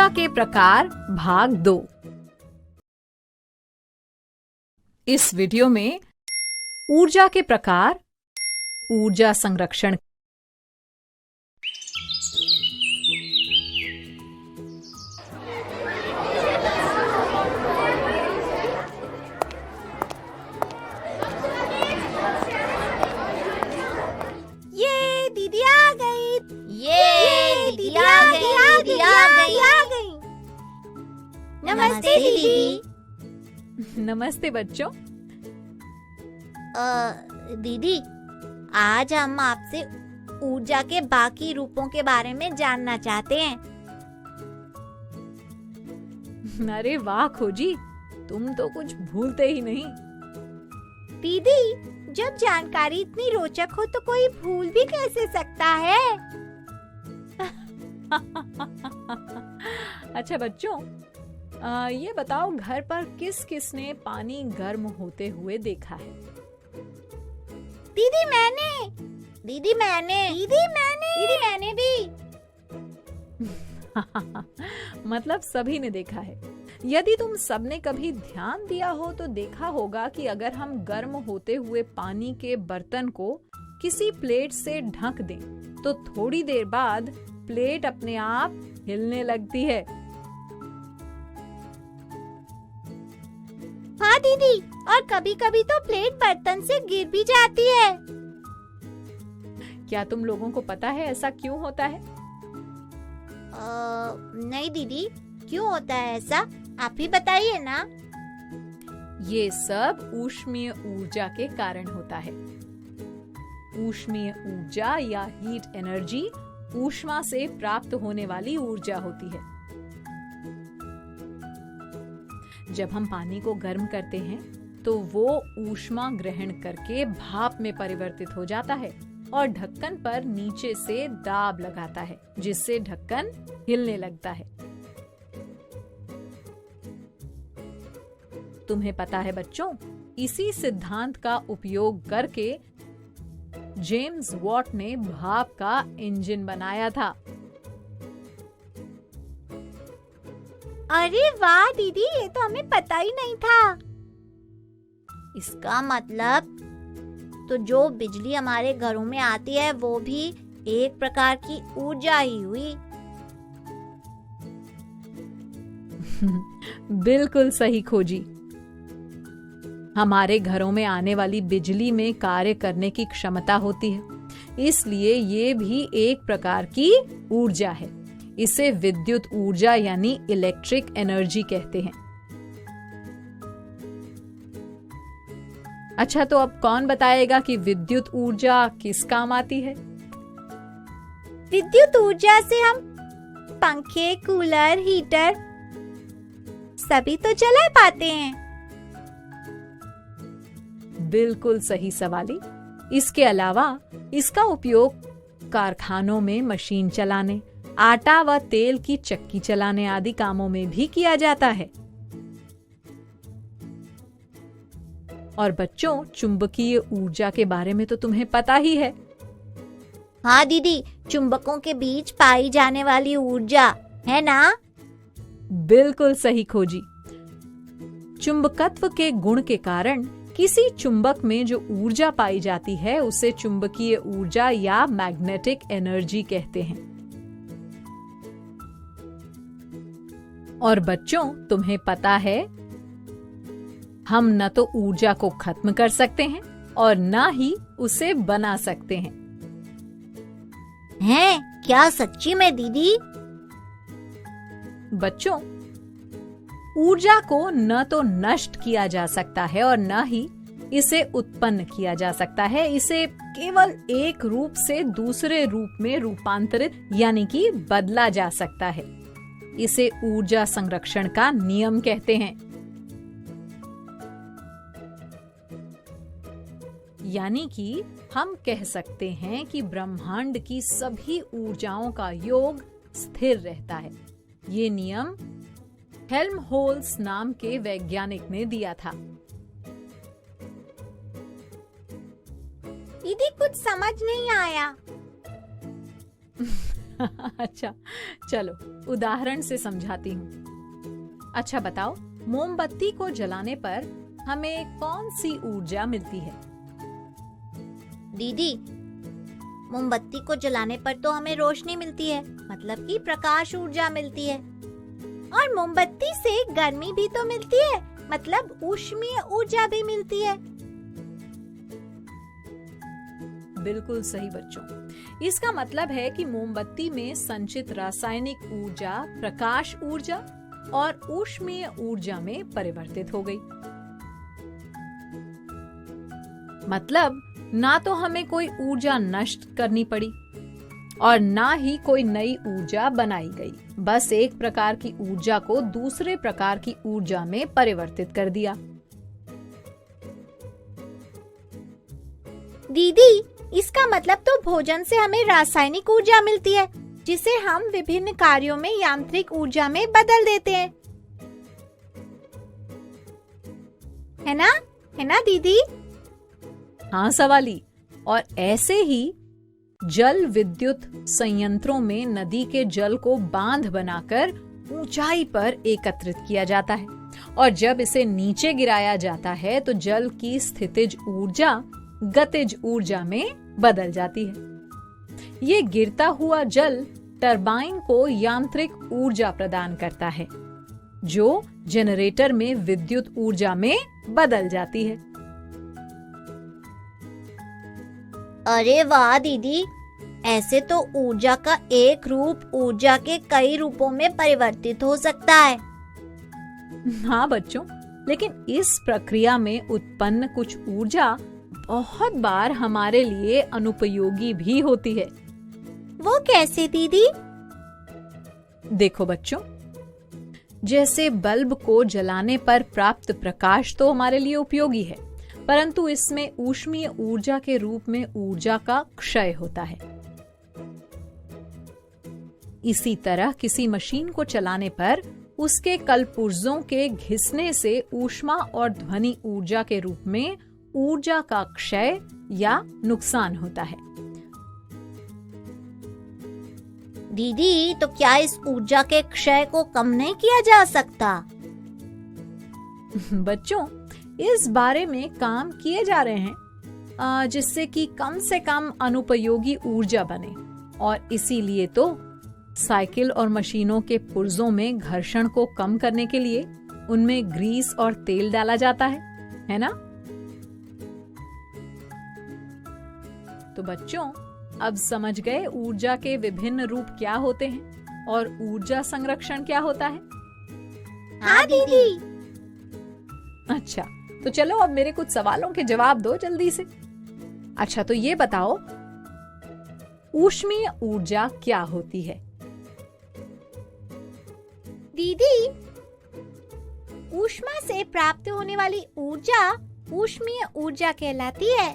ऊर्जा के प्रकार भाग 2। इस वीडियो में ऊर्जा के प्रकार, ऊर्जा संरक्षण, दीदी आ गई। दीदी आ गई। नमस्ते दीदी। नमस्ते बच्चों। दीदी, आज हम आपसे ऊर्जा के बाकी रूपों के बारे में जानना चाहते हैं। अरे वाह खोजी, तुम तो कुछ भूलते ही नहीं। दीदी, जब जानकारी इतनी रोचक हो तो कोई भूल भी कैसे सकता है? अच्छा बच्चों, ये बताओ, घर पर किस किस ने पानी गर्म होते हुए देखा है? दीदी मैंने भी। मतलब सभी ने देखा है। यदि तुम सबने कभी ध्यान दिया हो तो देखा होगा कि अगर हम गर्म होते हुए पानी के बर्तन को किसी प्लेट से ढक दें तो थोड़ी देर बाद प्लेट अपने आप हिलने लगती है। हाँ दीदी, और कभी-कभी तो प्लेट बर्तन से गिर भी जाती है। क्या तुम लोगों को पता है ऐसा क्यों होता है? नहीं दीदी, क्यों होता है ऐसा? आप ही बताइए ना। ये सब ऊष्मीय ऊर्जा के कारण होता है। ऊष्मीय ऊर्जा या हीट एनर्जी ऊष्मा से प्राप्त होने वाली ऊर्जा होती है। जब हम पानी को गर्म करते हैं तो वो ऊष्मा ग्रहण करके भाप में परिवर्तित हो जाता है और ढक्कन पर नीचे से दाब लगाता है, जिससे ढक्कन हिलने लगता है। तुम्हें पता है बच्चों, इसी सिद्धांत का उपयोग करके जेम्स वॉट ने भाप का इंजन बनाया था। अरे वाह दीदी, ये तो हमें पता ही नहीं था। इसका मतलब तो जो बिजली हमारे घरों में आती है वो भी एक प्रकार की ऊर्जा ही हुई। बिल्कुल सही खोजी। हमारे घरों में आने वाली बिजली में कार्य करने की क्षमता होती है, इसलिए ये भी एक प्रकार की ऊर्जा है। इसे विद्युत ऊर्जा यानी इलेक्ट्रिक एनर्जी कहते हैं। अच्छा, तो अब कौन बताएगा कि विद्युत ऊर्जा किस काम आती है? विद्युत ऊर्जा से हम पंखे, कूलर, हीटर सभी तो चला पाते हैं। बिल्कुल सही सवाली। इसके अलावा इसका उपयोग कारखानों में मशीन चलाने, आटा व तेल की चक्की चलाने आदि कामों में भी किया जाता है। और बच्चों, चुंबकीय ऊर्जा के बारे में तो तुम्हें पता ही है। हाँ दीदी, चुंबकों के बीच पाई जाने वाली ऊर्जा है ना? बिल्कुल सही खोजी। चुंबकत्व के गुण के कारण किसी चुंबक में जो ऊर्जा पाई जाती है उसे चुंबकीय ऊर्जा या मैग्नेटिक एनर्जी कहते हैं। और बच्चों, तुम्हें पता है, हम न तो ऊर्जा को खत्म कर सकते हैं और न ही उसे बना सकते हैं। हैं? क्या सच्ची में दीदी? बच्चों, ऊर्जा को न तो नष्ट किया जा सकता है और न ही इसे उत्पन्न किया जा सकता है। इसे केवल एक रूप से दूसरे रूप में रूपांतरित यानी कि बदला जा सकता है। इसे ऊर्जा संरक्षण का नियम कहते हैं। यानी कि हम कह सकते हैं कि ब्रह्मांड की सभी ऊर्जाओं का योग स्थिर रहता है। ये नियम हेल्महोल्ट्ज नाम के वैज्ञानिक ने दिया था। दीदी, कुछ समझ नहीं आया। अच्छा, चलो उदाहरण से समझाती हूँ। अच्छा बताओ, मोमबत्ती को जलाने पर हमें कौन सी ऊर्जा मिलती है? दीदी, मोमबत्ती को जलाने पर तो हमें रोशनी मिलती है, मतलब कि प्रकाश ऊर्जा मिलती है। और मोमबत्ती से गर्मी भी तो मिलती है, मतलब ऊष्मीय ऊर्जा भी मिलती है। बिल्कुल सही बच्चों। इसका मतलब है कि मोमबत्ती में संचित रासायनिक ऊर्जा प्रकाश ऊर्जा और ऊष्मीय ऊर्जा में परिवर्तित हो गई। मतलब ना तो हमें कोई ऊर्जा नष्ट करनी पड़ी और ना ही कोई नई ऊर्जा बनाई गई, बस एक प्रकार की ऊर्जा को दूसरे प्रकार की ऊर्जा में परिवर्तित कर दिया। दीदी, इसका मतलब तो भोजन से हमें रासायनिक ऊर्जा मिलती है, जिसे हम विभिन्न कार्यों में यांत्रिक ऊर्जा में बदल देते हैं, है ना दीदी? हाँ सवाली। और ऐसे ही जल विद्युत संयंत्रों में नदी के जल को बांध बनाकर ऊंचाई पर एकत्रित किया जाता है और जब इसे नीचे गिराया जाता है तो जल की स्थितिज ऊर्जा गतिज ऊर्जा में बदल जाती है। ये गिरता हुआ जल टरबाइन को यांत्रिक ऊर्जा प्रदान करता है, जो जनरेटर में विद्युत ऊर्जा में बदल जाती है। अरे वाह दीदी, ऐसे तो ऊर्जा का एक रूप ऊर्जा के कई रूपों में परिवर्तित हो सकता है। हाँ बच्चों, लेकिन इस प्रक्रिया में उत्पन्न कुछ ऊर्जा बहुत बार हमारे लिए अनुपयोगी भी होती है। वो कैसे दीदी? देखो बच्चों, जैसे बल्ब को जलाने पर प्राप्त प्रकाश तो हमारे लिए उपयोगी है, परंतु इसमें ऊष्मीय ऊर्जा के रूप में ऊर्जा का क्षय होता है। इसी तरह किसी मशीन को चलाने पर उसके कलपुर्जों के घिसने से ऊष्मा और ध्वनि ऊर्जा के रूप में ऊर्जा का क्षय या नुकसान होता है। दीदी, तो क्या इस ऊर्जा के क्षय को कम नहीं किया जा सकता? बच्चों, इस बारे में काम किए जा रहे हैं जिससे कि कम से कम अनुपयोगी ऊर्जा बने, और इसीलिए तो साइकिल और मशीनों के पुर्जों में घर्षण को कम करने के लिए उनमें ग्रीस और तेल डाला जाता है ना? तो बच्चों, अब समझ गए ऊर्जा के विभिन्न रूप क्या होते हैं और ऊर्जा संरक्षण क्या होता है? हाँ दीदी। अच्छा, तो चलो अब मेरे कुछ सवालों के जवाब दो जल्दी से। अच्छा, तो ये बताओ, ऊष्मीय ऊर्जा क्या होती है? दीदी, ऊष्मा से प्राप्त होने वाली ऊर्जा ऊष्मीय ऊर्जा कहलाती है।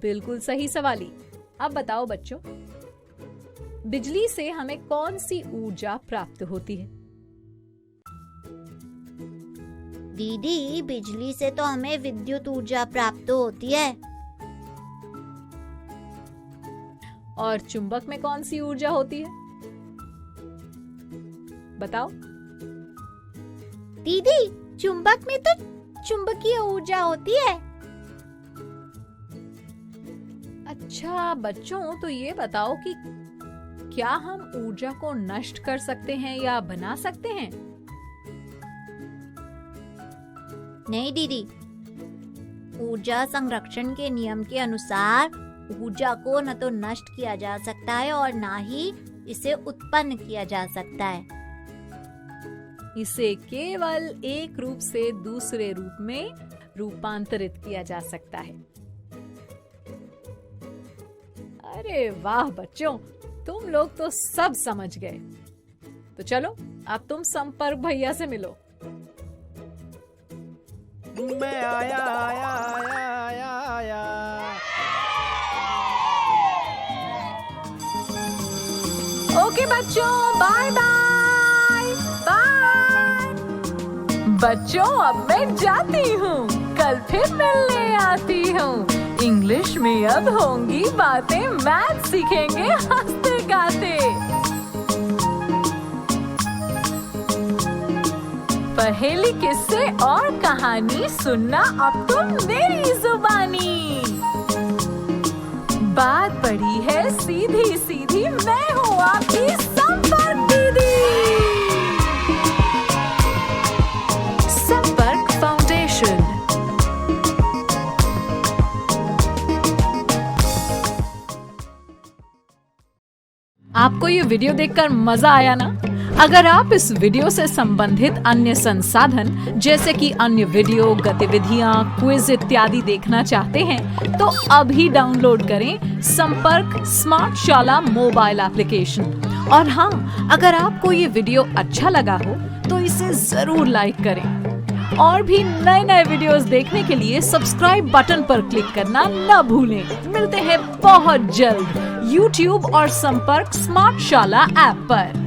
बिल्कुल सही सवाली। अब बताओ बच्चों, बिजली से हमें कौन सी ऊर्जा प्राप्त होती है? दीदी, बिजली से तो हमें विद्युत ऊर्जा प्राप्त होती है। और चुंबक में कौन सी ऊर्जा होती है? बताओ। दीदी, चुंबक में तो चुंबकीय ऊर्जा होती है। अच्छा बच्चों, तो ये बताओ कि क्या हम ऊर्जा को नष्ट कर सकते हैं या बना सकते हैं? नहीं दीदी, ऊर्जा संरक्षण के नियम के अनुसार ऊर्जा को न तो नष्ट किया जा सकता है और ना ही इसे उत्पन्न किया जा सकता है। इसे केवल एक रूप से दूसरे रूप में रूपांतरित किया जा सकता है। अरे वाह बच्चों, तुम लोग तो सब समझ गए। तो चलो अब तुम संपर्क भैया से मिलो। मैं आया आया आया आया आया। ओके बच्चों, बाय बाय बाय। बच्चों, अब मैं जाती हूँ, कल फिर मिलने आती हूँ। इंग्लिश में अब होंगी बातें, मैथ सीखेंगे हंसते गाते। पहेली, किस्से और कहानी सुनना अब तुम मेरी जुबानी। बात बड़ी है सीधी सीधी, मैं हूँ आपकी संपर्क दीदी। संपर्क फाउंडेशन। आपको ये वीडियो देखकर मजा आया ना? अगर आप इस वीडियो से संबंधित अन्य संसाधन जैसे कि अन्य वीडियो, गतिविधियां, क्विज इत्यादि देखना चाहते हैं तो अभी डाउनलोड करें संपर्क स्मार्ट शाला मोबाइल एप्लीकेशन। और हाँ, अगर आपको ये वीडियो अच्छा लगा हो तो इसे जरूर लाइक करें। और भी नए नए वीडियोस देखने के लिए सब्सक्राइब बटन पर क्लिक करना न भूलें। मिलते हैं बहुत जल्द YouTube और संपर्क स्मार्ट शाला ऐप पर।